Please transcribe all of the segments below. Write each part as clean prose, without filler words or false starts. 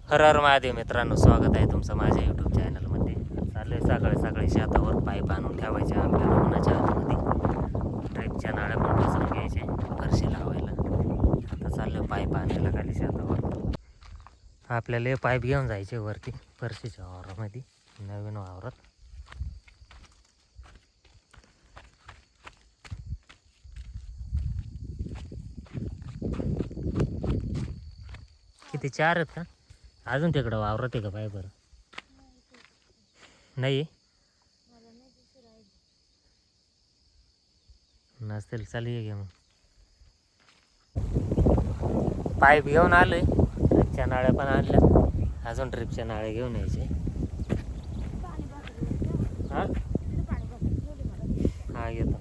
हर हर महादेव मित्रांनो, स्वागत आहे तुमचं माझ्या यूट्यूब चॅनलमध्ये. चालले सकाळी सकाळी शेतावर पाईप आणून ठेवायचे आपल्या लग्नाच्या आतमध्ये. ट्रेकच्या नाळ्या पण बसवून घ्यायचे फरशी लावायला. आता चाललं पाईप आणायला खाली शेतावर. आपल्याला हे पाईप घेऊन जायचे वरती फरशीच्या वावरामध्ये, नवीन वावरात. किती 4 आहेत का अजून तिकडं वावरात आहे का पाय बरं? नाही नसतील, चालू घे मग. पाईप घेऊन आलोय, ट्रिपच्या नाळ्या पण आणल्या, अजून ट्रिपच्या नाळ्या घेऊन यायचे. हा हा घेतो.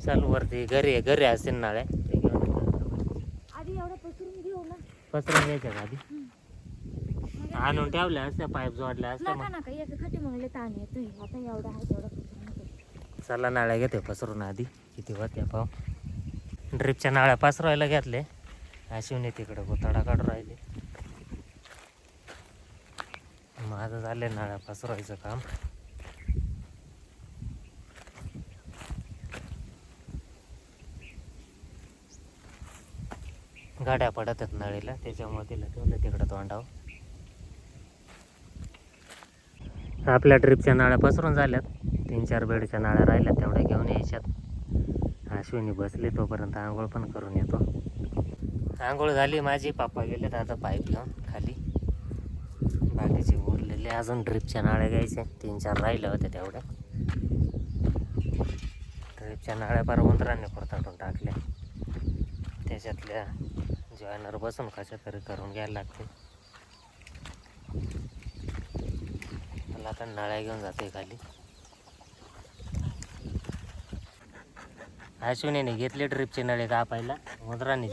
चल वरती घरी घरी असतील नाळ्या, ते घेऊन पसरून घ्यायच्या का आधी? आणून ठेवल्या असत्या, पाईप जोडल्या असत्या. चला नाळ्या घेते पसरून आधी, किती होत्या पाव. ड्रिपच्या नाळ्या पसरवायला घेतले. अशिवने तिकडं गोताडा काढून राहिले. माझं झाले नाळ्या पसरवायचं काम. गाड्या पडत आहेत नळीला, त्याच्यामुळे तिला ठेवलं तिकडं तोंडावर. आपल्या ट्रिपच्या नाळ्या पसरून झाल्यात. 3-4 बेडच्या नाळ्या राहिल्यात, तेवढ्या घेऊन यायच्यात. अश्विनी बसली, तोपर्यंत आंघोळ पण करून येतो. आंघोळ झाली माझी, पप्पा गेलेत आता पाईप घेऊन खाली. बाकीचे उरलेले अजून ड्रिपच्या नाळ्या घ्यायच्या, 3-4 राहिल्या होत्या तेवढ्या. ड्रिपच्या नाळ्या पर उंदरांनी खुरताटून टाकल्या. त्याच्यातल्या जॉयनर बसून कशा तरी करून घ्यायला लागते. मला आता नाळ्या घेऊन जाते खाली. अश्विनीने घेतले ड्रिपचे नळे कापायला. उंदरांनी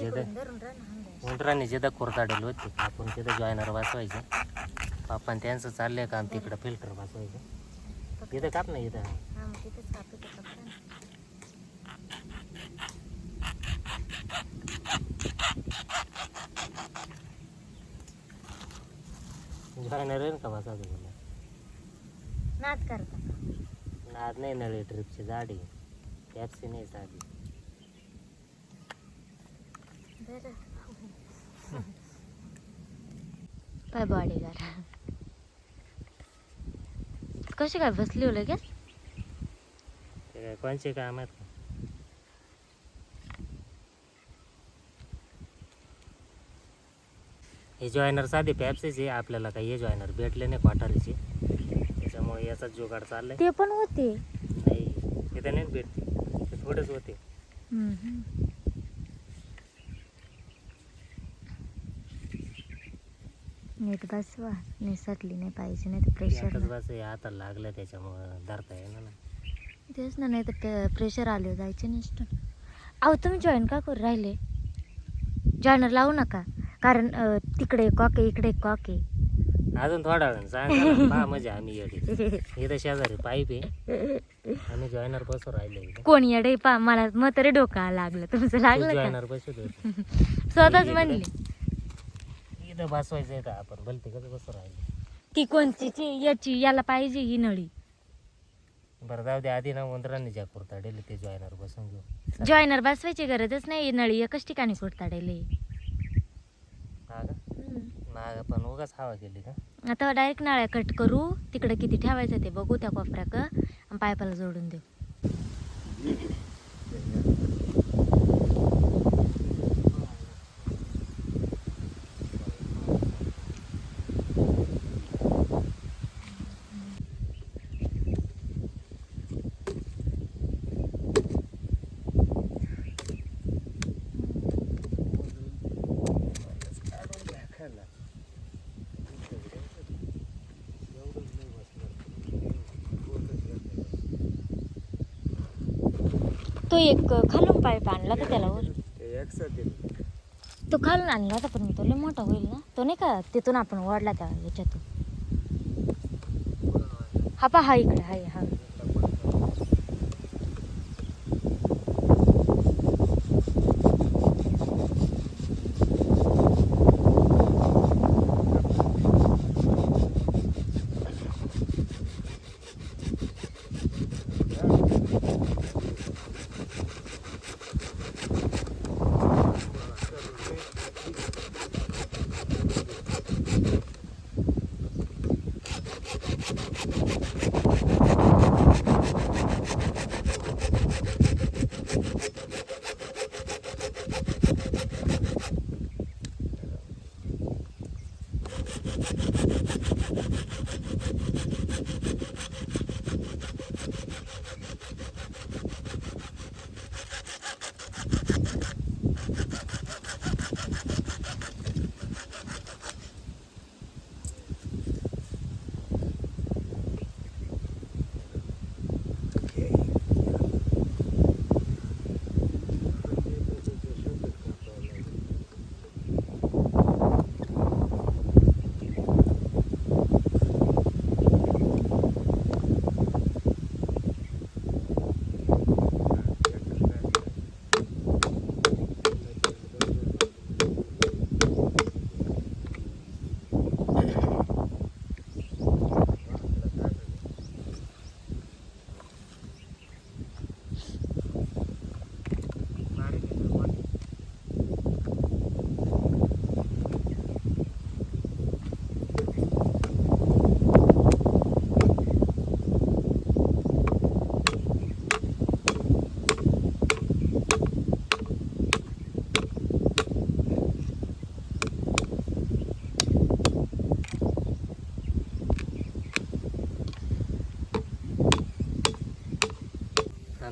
जिथं खुरताडेल होते आपण तिथं जॉयनर बसवायचे. पापान त्यांचं चाललंय काम, तिकडं फिल्टर बसवायचं. तिथं काप नाही, इथं जॉयनर येईल का बसा तुला? नाद करता नाद नाही, नळे ट्रिपची जाडी कॅप्सी नाही साधी. पाय बॉडीगार्ड कशी काय बसली हो लगेच? ते काय कोणचे काम आहेत का? हे जॉयनर साधे पॅप्सीचे, आपल्याला काही हे जॉयनर भेटले नाही क्वार्टरीचे, त्याच्यामुळे याचा जुगाड चाललाय. ते पण होते नाही, तिथे नाही भेटते, ते थोडेच होते. नीट बसवा, निसटली नाही पाहिजे, नाही तर प्रेशर. बस हे हाताला लागलं, त्याच्यामुळं धरता येणार ना. तेच ना, नाही तर प्रेशर आले जायचे निष्ठून. अहो तुम्ही जॉईन का करू राहिले? जॉईनर लावू नका, कारण तिकडे कॉक आहे, इकडे कॉक आहे. अजून थोडा वेळ सांगा पहा, म्हणजे आम्ही येडे. इथं शेजारी पाईप आहे, आम्ही जॉयनर बसू राहिले. कोण येडे पा, मला मग तरी डोका लागलं. तुमचं लागलं का? जॉयनर बसू स्वतःच म्हणले इथं बसवायचंय का आपण, भलते कसं बसू राहिले. ती कोणती याची याला पाहिजे ही नळी. बरं जाऊ दे, आधी ना उंदरांनी ज्या कुरताडेल ते जॉयनर बसून घेऊ. जॉईनर बसवायची गरजच नाही, नळी एकच ठिकाणी कुरताडेले. हा का? माग पण उगाच हवा गेली का? आता डायरेक्ट नाळ्या कट करू, तिकडे किती ठेवायचं ते बघू, त्या कोपऱ्याक आणि पायपाला जोडून देऊ. तो एक खालून पाईप आणला होता त्याला वर, तो खालून आणला होता, पण मी तो लय मोठा होईल ना तो, नाही का तिथून आपण ओढला त्या याच्यातून. हा पा, हा इकडे हाय, हा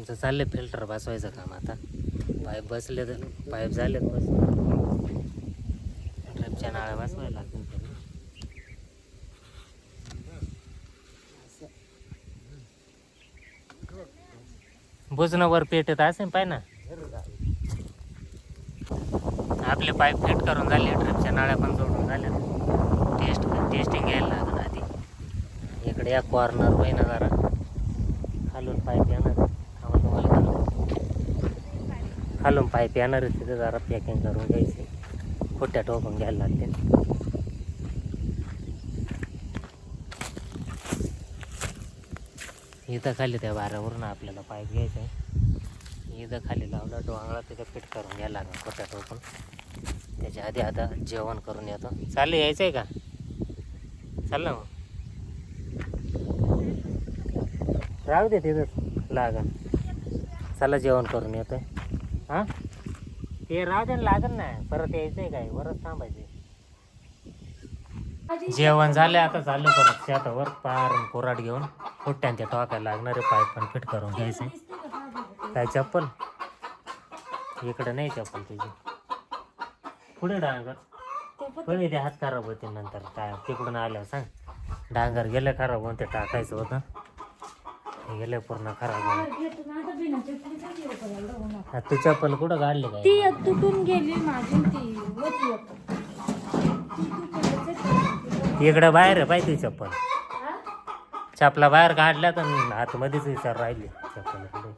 आमचं चाललंय फिल्टर बसवायचं काम आता. पाईप बसले तर पाईप झालेत बस. ड्रिपच्या नाळ्या बसवायला लागतील तरी. बुजणं वर पेटत असेल पाय ना. आपले पाईप फिट करून झाले, ड्रिपच्या नाळ्या पण जोडून झाल्या. टेस्टिंग घ्यायला लागेल आधी. इकडे या कॉर्नर होई ना जरा खालून पाईप येणार आहे. तुम्हाला खालून पाईप येणार आहे, तिथे जरा पॅकिंग करून घ्यायची. खोट्या टोकून घ्यायला लागतील. इथं खाली त्या वाऱ्यावरून आपल्याला पाईप घ्यायचा आहे. इथं खाली लावला डोंगळा, तिथं फिट करून घ्यायला लागेल खोट्या टोकून. त्याच्या आधी आता जेवण करून येतो. चाललं यायचं आहे का? चाललं मग राहू दे तिथंच लागन. चला जेवण करून येतोय. हां ते राहू दे, लागन ना. परत यायचं आहे काय? वरच थांबायचं. जेवण झालं, आता चाललं परत शेतावर. पार कोराड घेऊन फुट्ट्यान त्या टोकायला लागणारे पाईप पण फिट करून घ्यायचे. काय चप्पल इकडं नाही, चप्पल तुझी पुढे. डांगर पुढे ते हात खराब होते नंतर. काय तिकडून आल्यावर सांग. डांगर गेले खराब होऊन, ते टाकायचं होतं. हे गेले पूर्ण खराब होऊन. तू चप्पल कुठं काढली काय? ती तुटून गेली माझी. ती इकडं बाहेर आहे पाहिजे चप्पल. चपला बाहेर काढल्या तर आतमध्येच विचार राहिली चप्पल कुठे.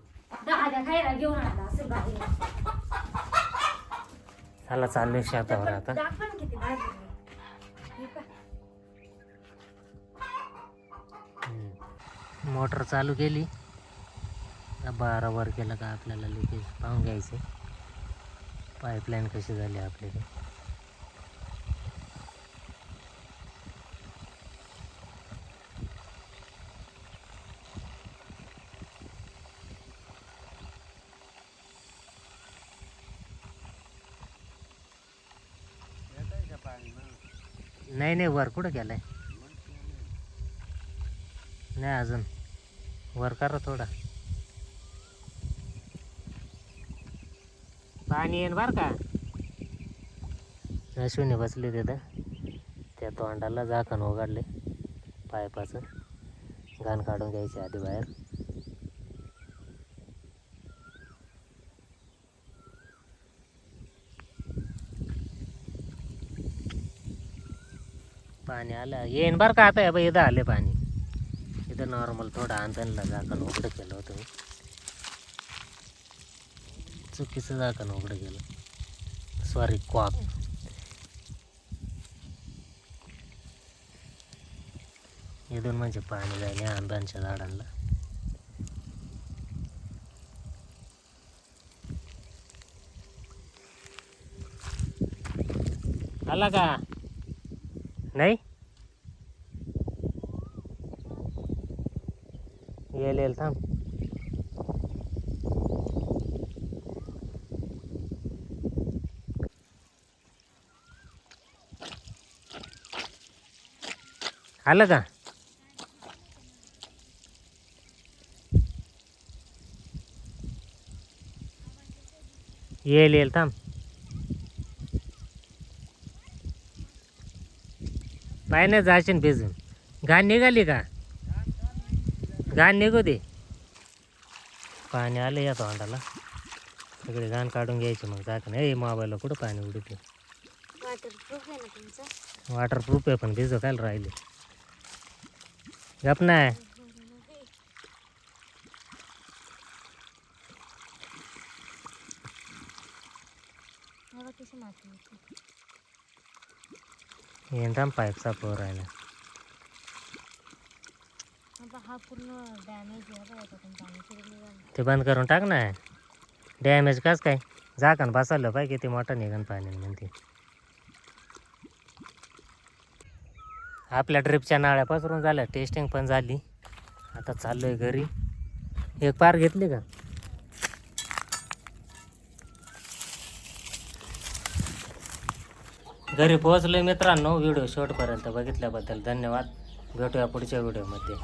चला चाललोय शेतावर आता. मोटर चालू केली. 12 वर केलं का आपल्याला लिकेज पाहून घ्यायचे. पाईपलाईन कशी झाली आपल्याला. नाही वर कुठं गेलाय? नाही अजून. वर करा थोडा. पाणी येईन बर का. अश्विनी बसले तिथं. त्या तोंडाला झाकण उघडले पाईपाचं. घाण काढून घ्यायचे आधी बाहेर. पाणी आलं येईन बरं का. आता इथं आले पाणी. इथं नॉर्मल थोडं अंधनला झाकण उघडं केलं होतं मी. चुकीचं झाकण उघडं केलं. Sorry cock. इथून म्हणजे पाणी जाईल आंब्यांच्या झाडांना. आला का? नाही येईल थांब. आलं का? येईल थांब. पाय नाही जाशील भिजून. घाण निघाली का? घाण निघू दे. पाणी आलं या तोंडाला. सगळे घाण काढून घ्यायचे मग झाकण. ए मोबाईलला कुठं पाणी उडते. वॉटरप्रूफ आहे ना तुमचं? वॉटरप्रूफ आहे पण भिजो काय राहिले. गप नाही. येणार पाईप सापवर राहिला. हा पूर्ण डॅमेज आहे. ते बंद करून टाक ना. डॅमेज काच काय? झाकण बसवलं पाहिजे. किती मोठं निघन पाणी म्हणते. आपल्या ड्रिपच्या नाळ्या पसरून झाल्या. टेस्टिंग पण झाली. आता चाललोय घरी. एक पार घेतली का? घरी पोहोचलोय मित्रांनो. व्हिडिओ शेवटपर्यंत बघितल्याबद्दल धन्यवाद. भेटूया पुढच्या व्हिडिओमध्ये.